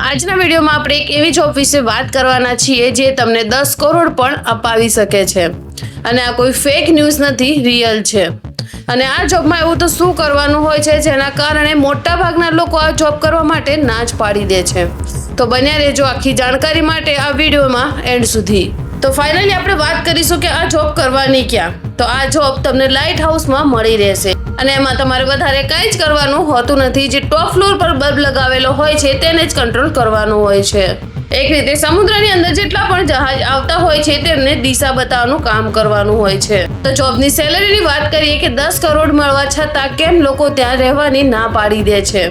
આજના વિડીયોમાં આપણે એક એવી જોબ વિશે વાત કરવાના છીએ જે તમને 10 કરોડ પણ અપાવી શકે છે અને આ કોઈ ફેક ન્યૂઝ નથી, રિયલ છે। અને આ જોબમાં એવું તો શું કરવાનું હોય છે જેના કારણે મોટા ભાગના લોકો આ જોબ કરવા માટે ના જ પાડી દે છે। તો બન્યા રહેજો આખી જાણકારી માટે આ વિડીયોમાં એન્ડ સુધી। તો ફાઇનલી આપણે વાત કરીશું કે આ જોબ કરવાની ક્યાં। તો આ જોબ તમને લાઇટ હાઉસમાં મળી રહેશે અને એમાં તમારે વધારે કંઈ જ કરવાનું હોતું નથી। જે ટોપ ફ્લોર પર બલ્બ લગાવેલો હોય છે તેને જ કંટ્રોલ કરવાનું હોય છે। એક રીતે સમુદ્રની અંદર જેટલા પણ જહાજ આવતા હોય છે તેમને દિશા બતાવવાનું કામ કરવાનું હોય છે। તો જોબની સેલરીની વાત કરીએ કે 10 કરોડ મળવા છતાં કેમ લોકો ત્યાં રહેવાની ના પાડી દે છે।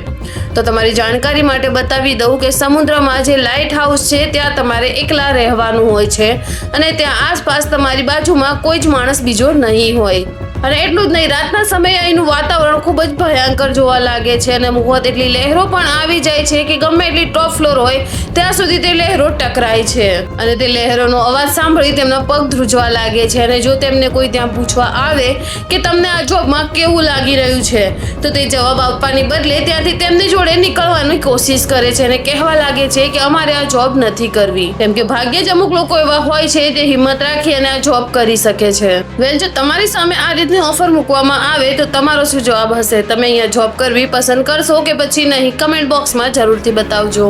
તો તમારી જાણકારી માટે બતાવી દઉં કે સમુદ્રમાં જે લાઇટ હાઉસ છે ત્યાં તમારે એકલા રહેવાનું હોય છે અને ત્યાં આસપાસ તમારી બાજુમાં કોઈ જ માણસ બીજો નહીં હોય। અને એટલું જ નહીં, રાતના સમયે અહીંનું વાતાવરણ ખૂબ જ ભયંકર જોવા લાગે છે અને અમુક એટલી લહેરો પણ આવી જાય છે કે ગમે એટલી ટોપ ફ્લોર હોય ત્યાં સુધી તે લહેરો ટકરાય છે અને તે લહેરોનો અવાજ સાંભળી તેમના પગ ધ્રુજવા લાગે છે। અને જો તેમને કોઈ ત્યાં પૂછવા આવે કે તમને આ જોબમાં કેવું લાગી રહ્યું છે તો તે જવાબ આપવાની બદલે ત્યાંથી તેમની જોડે નીકળવાની કોશિશ કરે છે અને કહેવા લાગે છે કે અમારે આ જોબ નથી કરવી, કેમ કે ભાગ્યે જ અમુક લોકો એવા હોય છે તે હિંમત રાખી અને આ જોબ કરી શકે છે। વેલ, જો તમારી સામે આ રીતની ઓફર મૂકવામાં આવે તો તમારો શું જવાબ હશે? તમે અહીંયા જોબ કરવી પસંદ કરશો કે પછી નહીં? કમેન્ટ બોક્સમાં જરૂરથી બતાવજો।